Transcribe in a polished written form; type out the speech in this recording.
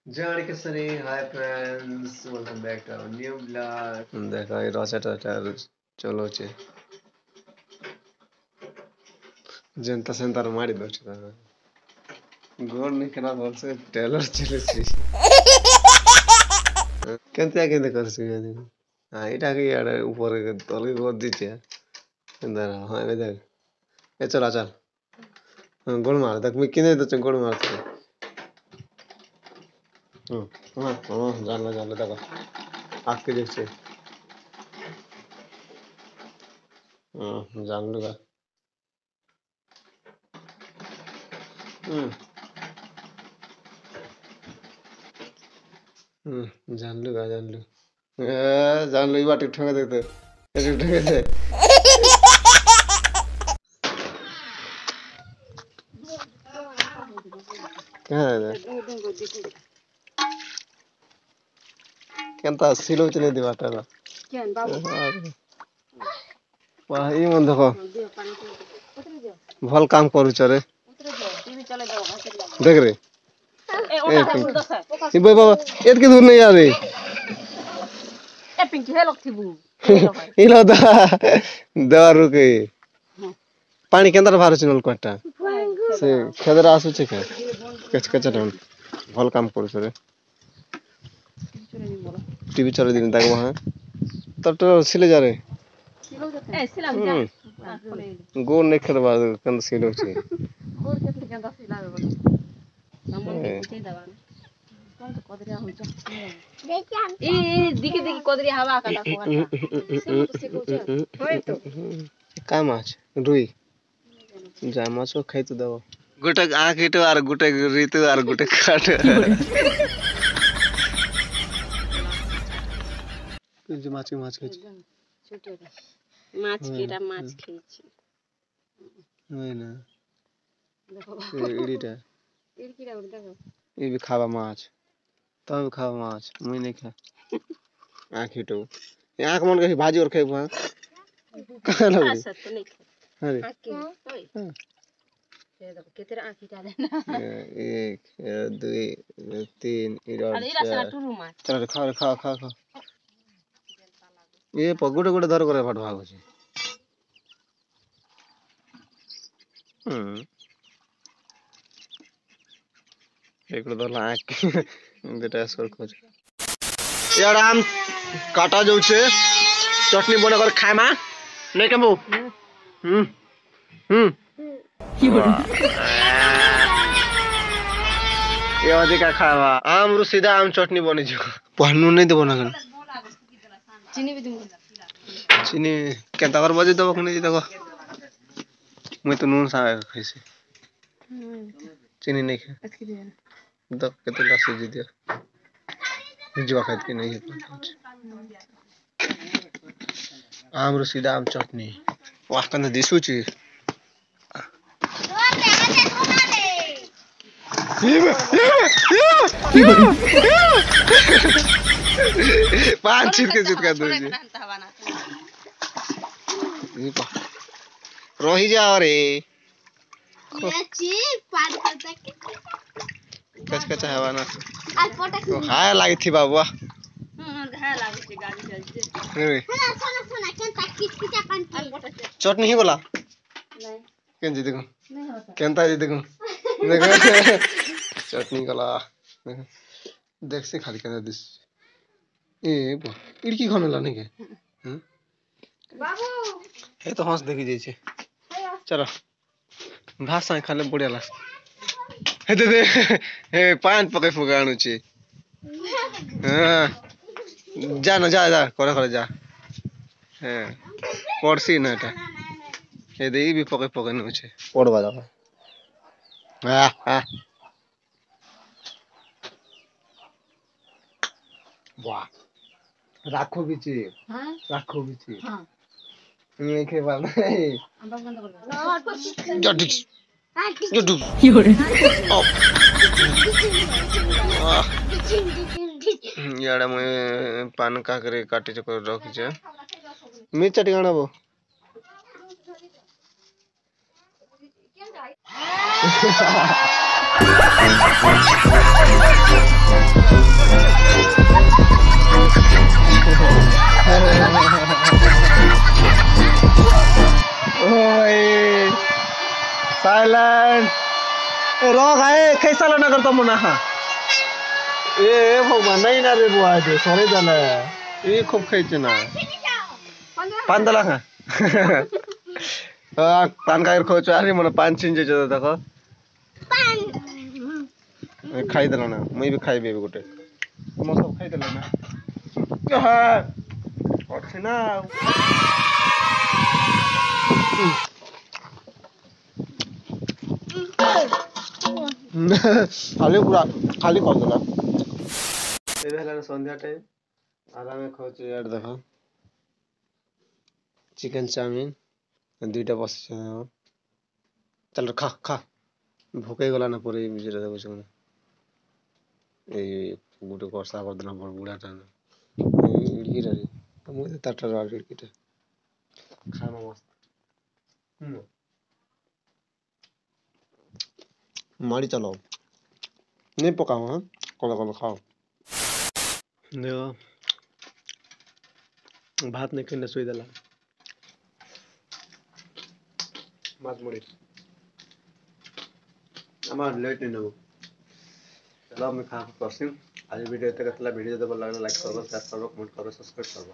Johnny Kasari, hi friends, welcome back to our new vlog. देखो ये Rosetta चलो चे जनता सेंटर मारी दो चला गोर नहीं करना बोल से टेलर चले ची केंते केंते कर सी ये हाँ इटा के यार ऊपर के तले गोर दीचे इंदर हाँ ये देख ये चला चल गोल मार देख मैं किने तो गोल मार हाँ हाँ जान लो देखो आग के देख से जान लूँगा जान लूँगा जान लो ये बात ठोक दे तो ऐसे ठोक दे क्या है केंता सिलो चले दी बात है ना वाह ये मन देखो भल काम करू चरे देख रे ये बाबा एत के दूर नहीं आ रही ए पिंकी हे लगथि बु इलो दा देवा रुके पानी केंदर बाहर चनल कोटा से खेदर आसु छे के कच कचटन भल काम करू चरे टीवी चले दिन तक वहां तब तो सिले जा रे ए सिला जा गोर नहीं खेलबा कंद सिलो छे गोर केते कंद सिला बे हमन के दवा कौन तो कोदरिया हो छ ए दिके दिके कोदरिया हवा काटा को से को छ होय तो का माछ रुई जा माछो खाइ तो दवा गुटे आकेटो आर गुटे ऋतु आर गुटे काट যে মাছ খেয়েছি ছোট মাছ কেটা মাছ খেয়েছি হয় না দেখো এডিটা এর কি রাউর দেখো এই भी খাওয়া মাছ तब खावा माछ मुई नहीं खा आंखी तो आंख मन के भाजी और खाइबो कहां लगे सब तो नहीं खा अरे आंखी ओए ये देखो कितरा आंखी डाले ना 1 2 3 अरे इरा से टुरु माछ चल खा ये पगुटे गुटे धर करे फट भाग छै एक दो लाख बेटा स्कोर खोज यार आम काटा जाउ छे चटनी बना कर खाए मा नहीं केबो ये अधि का खावा आम रु सीधा आम चटनी बने छ पहनु नहीं देबो ना चीनी भी दूंगा चीनी केता कर बजे दबो नहीं देखो मैं तो नून सा खाइसे चीनी नहीं खा दब केते लासे जी दिया जुआ खाइत के नहीं है आम रु सीधा आम चटनी वाह कंद दिसु छी पांच चिटका दो जी रोही जाओ रे कच कच हवा ना तो हाय लागी थी बाबा घाय लागी थी गाड़ी चलते सुना केंता किचकिचा पानी चटनी ही बोला नहीं केन जी देखो नहीं होता केंता जी देखो देखो चटनी गला देख से खाली केंता दिस ए बो इड़की खाने ला नहीं के बाबू ए तो हंस देखि जाई छे चलो भात साई खाले बढ़िया लाग हे दे हे पान पके फुगाणु छे हां जा ना जा करे जा हां पड़सी ना एटा हे दे भी पके पके नु छे पड़वा जा हां वाह राखो बिची हां राखो बिची हां नहीं के बाल नहीं अंबा बंद कर जट जट यार मैं पान काकरे काटी चको रखी छे मिर्च चटी गाणबो গায়ে খেসালো না করতো মনে হা এ ভগবান নাই না রে বুয়া দে সরে জানা এ খুব খাইছে না পান দলা খা পান খাইর খোঁজ আরে মনে পান চিনছে যত দেখো খাই দিল না মুই বি খাইবে গোটে তোমার সব খাই দিল না হ্যাঁ আছে না খালি পুরা খালি করদেলা ଏବେ ହେଲାଣି ସନ୍ଧ୍ୟା ଟାଇମ୍ ଆରାମେ ଖାଉଛୁ ଇଆଡ଼େ ଦେଖ ଚିକେନ ଚାଉମିନ ଦୁଇଟା ବସିଛି ଚାଲ ଖା ଖା ଭୋକ ହେଇଗଲା ନା ପରେ ଏଇ ବିଷୟରେ ଦେଖୁଛୁ ମାନେ ଏଇ ଗୋଟେ କଷା କରିଦେଲା ବଡ଼ ବୁଢ଼ାଟା ଇଡ଼କିଟା ମୁଁ ତାଠାରୁ ଆଉ ଇଡ଼କିଟା ଖାଇବା ମସ୍ତ ମାଡ଼ି ଚାଲ नहीं पकाओ हाँ कल कल खाओ देखो भात नहीं खाने सुई देला भात मुड़ी আমার লেট নেই নেব চলো আমি খা করছি আজ ভিডিওতে কেতলা ভিডিও যদি ভালো লাগলে লাইক করবো শেয়ার করবো কমেন্ট করবো সাবস্ক্রাইব করবো